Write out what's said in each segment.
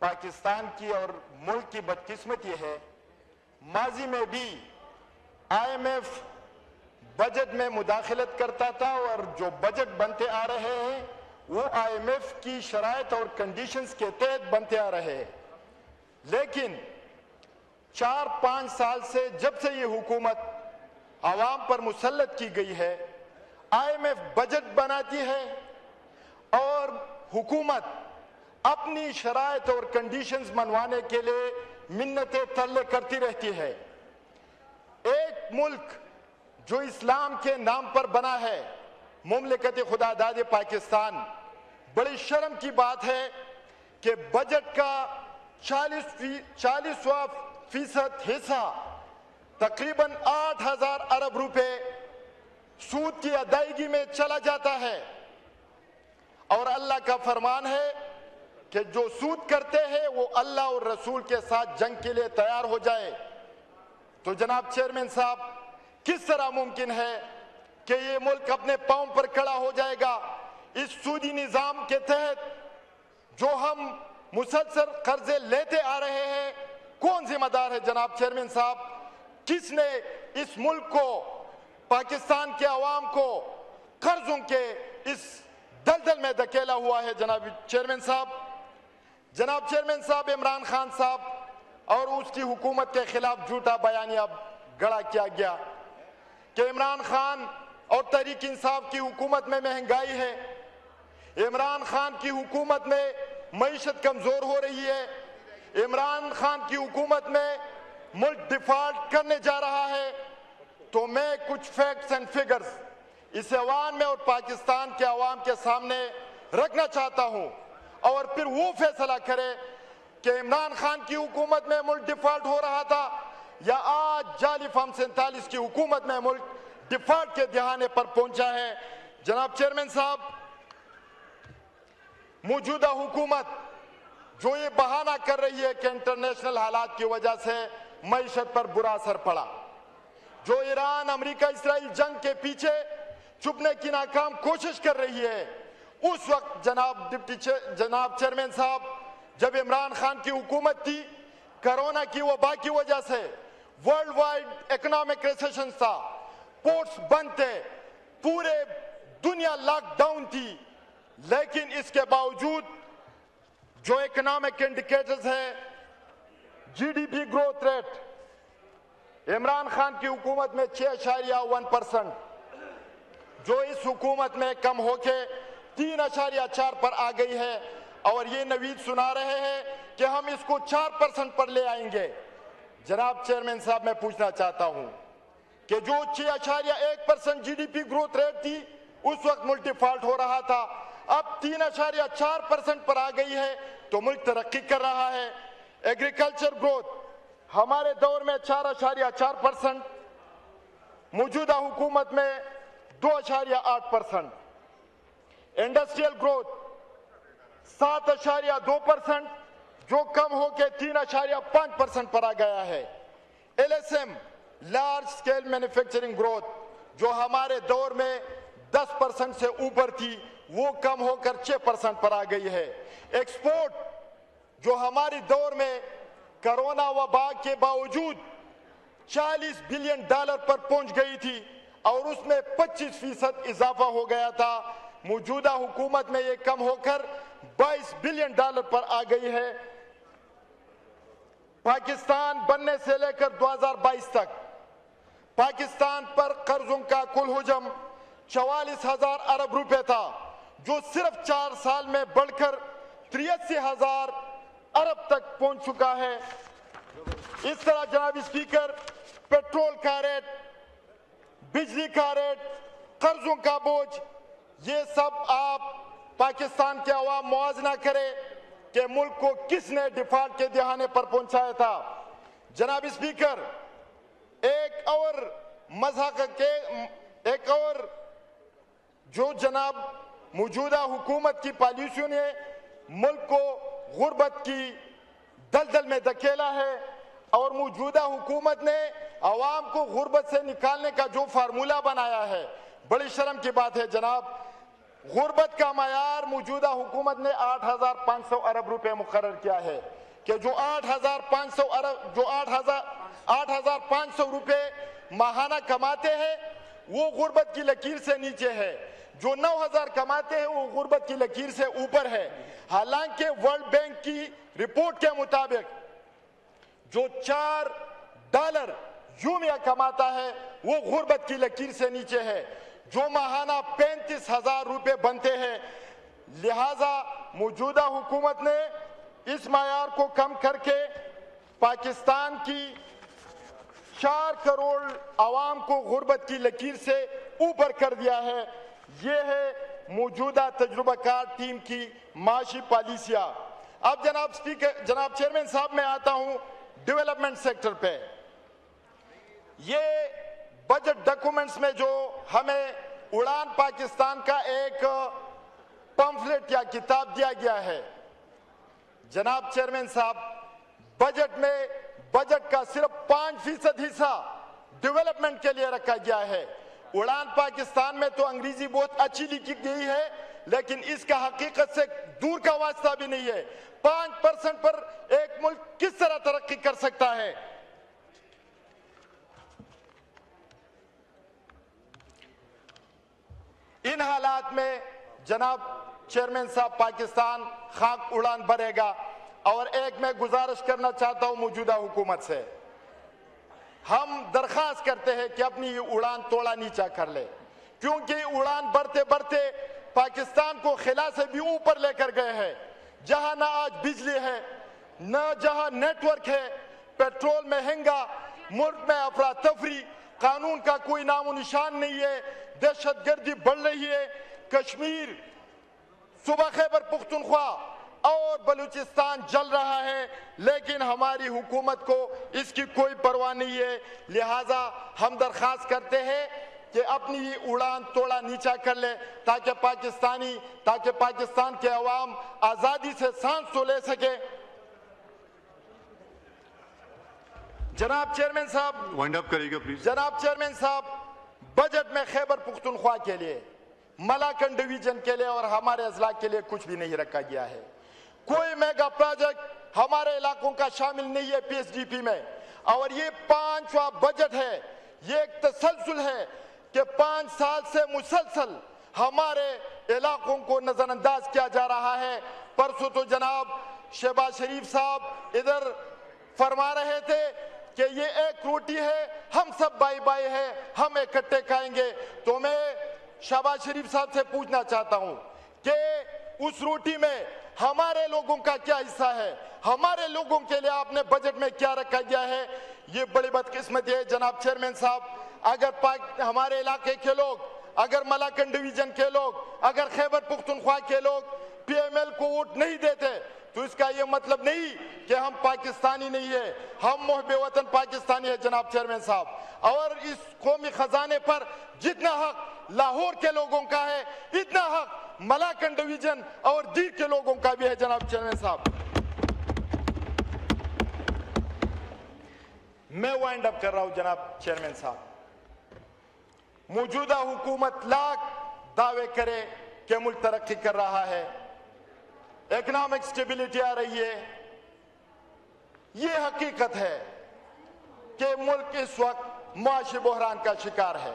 پاکستان کی اور ملک کی بدقسمتی ہے، ماضی میں بھی آئی ایم ایف بجٹ میں مداخلت کرتا تھا اور جو بجٹ بنتے آ رہے ہیں وہ آئی ایم ایف کی شرائط اور کنڈیشنز کے تحت بنتے آ رہے ہیں، لیکن 4-5 سال سے جب سے یہ حکومت عوام پر مسلط کی گئی ہے، آئی ایم ایف بجٹ بناتی ہے اور حکومت اپنی شرائط اور کنڈیشنز منوانے کے لیے منتیں ترلے کرتی رہتی ہے۔ ایک ملک جو اسلام کے نام پر بنا ہے، مملکت خدا داد پاکستان، بڑی شرم کی بات ہے کہ بجٹ کا 40% حصہ تقریباً 8,000 ارب روپے سود کی ادائیگی میں چلا جاتا ہے، اور اللہ کا فرمان ہے کہ جو سود کرتے ہیں وہ اللہ اور رسول کے ساتھ جنگ کے لیے تیار ہو جائے۔ تو جناب چیئرمین صاحب، کس طرح ممکن ہے کہ یہ ملک اپنے پاؤں پر کھڑا ہو جائے گا؟ اس سودی نظام کے تحت جو ہم مسلسل قرضے لیتے آ رہے ہیں، کون ذمہ دار ہے جناب چیئرمین صاحب؟ کس نے اس ملک کو، پاکستان کے عوام کو قرضوں کے اس دلدل میں دھکیلا ہوا ہے جناب چیئرمین صاحب؟ جناب چیئرمین صاحب، عمران خان صاحب اور اس کی حکومت کے خلاف جھوٹا بیانیہ گڑا کیا گیا کہ عمران خان اور تحریک انصاف کی حکومت میں مہنگائی ہے، عمران خان کی حکومت میں معیشت کمزور ہو رہی ہے، عمران خان کی حکومت میں ملک ڈیفالٹ کرنے جا رہا ہے۔ تو میں کچھ فیکٹس اینڈ فگرز اس ایوان میں اور پاکستان کے عوام کے سامنے رکھنا چاہتا ہوں، اور پھر وہ فیصلہ کرے کہ عمران خان کی حکومت میں ملک ڈیفالٹ ہو رہا تھا یا آج جعلی فارم 47 کی حکومت میں ملک ڈیفالٹ کے دہانے پر پہنچا ہے۔ جناب چیئرمین صاحب، موجودہ حکومت جو یہ بہانہ کر رہی ہے کہ انٹرنیشنل حالات کی وجہ سے معیشت پر برا اثر پڑا، جو ایران امریکہ اسرائیل جنگ کے پیچھے چھپنے کی ناکام کوشش کر رہی ہے، اس وقت جناب چیئرمین صاحب، جب عمران خان کی حکومت تھی، کرونا کی وبا کی وجہ سے ورلڈ وائڈ اکنامک ریسیشن تھا، پورٹس بند تھے، پورے دنیا لاک ڈاؤن تھی، لیکن اس کے باوجود جو اکنامک انڈیکیٹرز ہیں، G D P growth rate Imran Khan کی حکومت میں 6.1%، جو اس حکومت میں کم ہو کے 3.4 پر آ گئی ہے، اور یہ نوید سنا رہے ہیں کہ ہم اس کو 4% پر لے آئیں گے۔ جناب چیئرمین صاحب، میں پوچھنا چاہتا ہوں کہ جو 6.1% G D P growth rate تھی، اس وقت ملک ڈیفالٹ ہو رہا تھا، اب 3.4% پر آ گئی ہے تو ملک ترقی کر رہا ہے۔ ایگریکلچر گروتھ ہمارے دور میں 4.4%، موجودہ حکومت میں 2.8%۔ انڈسٹریل گروتھ 7.2%، جو کم ہو کے 3.5% پر آ گیا ہے۔ L S am large scale manufacturing growth جو ہمارے دور میں 10% سے اوپر تھی، وہ کم ہو کر 6% پر آ گئی ہے۔ ایکسپورٹ جو ہماری دور میں کرونا وبا کے باوجود $40 بلین پر پہنچ گئی تھی، اور اس میں 25% اضافہ ہو گیا تھا، موجودہ حکومت میں یہ کم ہو کر $22 بلین پر آ گئی ہے۔ پاکستان بننے سے لے کر 2022 تک پاکستان پر قرضوں کا کل حجم 44,000 ارب روپے تھا، جو صرف 4 سال میں بڑھ کر 83,000 ارب تک پہنچ چکا ہے۔ اس طرح جناب اسپیکر، پیٹرول کا ریٹ، بجلی کا ریٹ، قرضوں کا بوجھ، یہ سب آپ پاکستان کے عوام موازنہ کرے کہ ملک کو کس نے ڈیفالٹ کے دہانے پر پہنچایا تھا۔ جناب اسپیکر، ایک اور جو جناب موجودہ حکومت کی پالیسیوں نے ملک کو غربت کی دلدل میں دھکیلا ہے، اور موجودہ حکومت نے عوام کو غربت سے نکالنے کا جو فارمولہ بنایا ہے، بڑی شرم کی بات ہے جناب، غربت کا معیار موجودہ حکومت نے 8,500 ارب روپے مقرر کیا ہے کہ جو 8,500 روپے ماہانہ کماتے ہیں وہ غربت کی لکیر سے نیچے ہے، جو 9,000 کماتے ہیں وہ غربت کی لکیر سے اوپر ہے۔ حالانکہ ورلڈ بینک کی رپورٹ کے مطابق جو $4 یومیہ کماتا ہے وہ غربت کی لکیر سے نیچے ہے، جو ماہانہ 35,000 روپے بنتے ہیں۔ لہٰذا موجودہ حکومت نے اس معیار کو کم کر کے پاکستان کی 4 کروڑ عوام کو غربت کی لکیر سے اوپر کر دیا ہے۔ یہ ہے موجودہ تجربہ کار ٹیم کی معاشی پالیسیاں۔ اب جناب چیئرمین صاحب میں آتا ہوں ڈیولپمنٹ سیکٹر پہ۔ یہ بجٹ ڈاکومنٹس میں جو ہمیں اڑان پاکستان کا ایک پمفلٹ یا کتاب دیا گیا ہے، جناب چیئرمین صاحب بجٹ میں بجٹ کا صرف 5% حصہ ڈیولپمنٹ کے لیے رکھا گیا ہے۔ اڑان پاکستان میں تو انگریزی بہت اچھی لکھی گئی ہے لیکن اس کا حقیقت سے دور کا واسطہ بھی نہیں ہے۔ 5% پر ایک ملک کس طرح ترقی کر سکتا ہے؟ ان حالات میں جناب چیئرمین صاحب پاکستان خاک اڑان بھرے گا۔ اور ایک میں گزارش کرنا چاہتا ہوں موجودہ حکومت سے، ہم درخواست کرتے ہیں کہ اپنی یہ اڑان توڑا نیچا کر لے، کیونکہ اڑان بڑھتے بڑھتے پاکستان کو خلا سے بھی اوپر لے کر گئے ہیں، جہاں نہ آج بجلی ہے، نہ جہاں نیٹ ورک ہے، پیٹرول مہنگا، ملک میں افراتفری، قانون کا کوئی نام و نشان نہیں ہے، دہشت گردی بڑھ رہی ہے، کشمیر، صوبہ خیبر پختونخوا اور بلوچستان جل رہا ہے، لیکن ہماری حکومت کو اس کی کوئی پرواہ نہیں ہے۔ لہٰذا ہم درخواست کرتے ہیں کہ اپنی یہ اڑان توڑا نیچا کر لے تاکہ پاکستان کے عوام آزادی سے سانس تو لے سکے۔ جناب چیئرمین صاحب وائنڈ اپ کریے گا پلیز۔ جناب چیئرمین صاحب بجٹ میں خیبر پختونخوا کے لیے، ملاکنڈ ڈویژن کے لیے اور ہمارے اضلاع کے لیے کچھ بھی نہیں رکھا گیا ہے۔ کوئی میگا پروجیکٹ ہمارے علاقوں کا شامل نہیں ہے پی ایس ڈی پی میں، اور یہ 5واں بجٹ ہے۔ یہ ایک تسلسل ہے کہ 5 سال سے مسلسل ہمارے علاقوں کو نظر انداز کیا جا رہا ہے۔ پرسوں تو جناب شہباز شریف صاحب ادھر فرما رہے تھے کہ یہ ایک روٹی ہے، ہم سب بائی بائی ہے، ہم اکٹھے کھائیں گے۔ تو میں شہباز شریف صاحب سے پوچھنا چاہتا ہوں کہ اس روٹی میں ہمارے لوگوں کا کیا حصہ ہے؟ ہمارے لوگوں کے لیے آپ نے بجٹ میں کیا رکھا گیا ہے؟ یہ بڑی بدقسمتی ہے جناب چیئرمین صاحب۔ اگر ہمارے علاقے کے لوگ، اگر ملاکنڈ ڈویژن کے لوگ، اگر خیبر پختونخوا کے لوگ پی ایم ایل کو ووٹ نہیں دیتے تو اس کا یہ مطلب نہیں کہ ہم پاکستانی نہیں ہے، ہم محب وطن پاکستانی ہے جناب چیئرمین صاحب۔ اور اس قومی خزانے پر جتنا حق لاہور کے لوگوں کا ہے اتنا حق ملاکنڈ ڈویژن اور دیر کے لوگوں کا بھی ہے جناب چیئرمین صاحب۔ میں وائنڈ اپ کر رہا ہوں جناب چیئرمین صاحب۔ موجودہ حکومت لاکھ دعوے کرے کہ ملک ترقی کر رہا ہے، اکنامک سٹیبلٹی آ رہی ہے، یہ حقیقت ہے کہ ملک اس وقت معاشی بحران کا شکار ہے،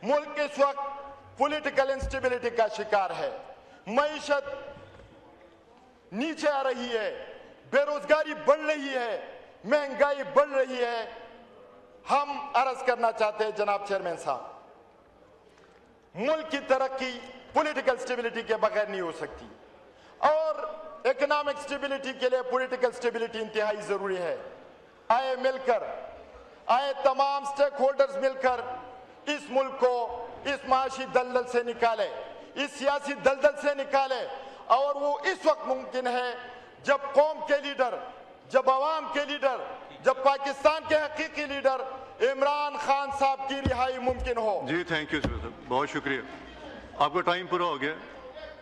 ملک اس وقت پولیٹیکل انسٹیبلٹی کا شکار ہے، معیشت نیچے آ رہی ہے، بے روزگاری بڑھ رہی ہے، مہنگائی بڑھ رہی ہے۔ ہم عرض کرنا چاہتے ہیں جناب چیئرمین صاحب، ملک کی ترقی پولیٹیکل سٹیبلٹی کے بغیر نہیں ہو سکتی، اور اکنامک سٹیبلٹی کے لیے پولیٹیکل سٹیبلٹی انتہائی ضروری ہے۔ آئے مل کر، آئے تمام سٹیک ہولڈرز مل کر اس ملک کو اس معاشی دلدل سے نکالے، اس سیاسی دلدل سے نکالے، اور وہ اس وقت ممکن ہے جب قوم کے لیڈر، جب عوام کے لیڈر، جب پاکستان کے حقیقی لیڈر عمران خان صاحب کی رہائی ممکن ہو۔ جی تھینک یو صاحب، بہت شکریہ، آپ کا ٹائم پورا ہو گیا،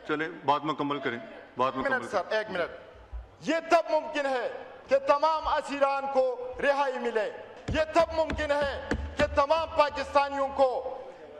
چلیں بات مکمل کریں، بات مکمل کریں۔ سر ایک منٹ، یہ تب ممکن ہے کہ تمام اسیران کو رہائی ملے، یہ تب ممکن ہے کہ تمام پاکستانیوں کو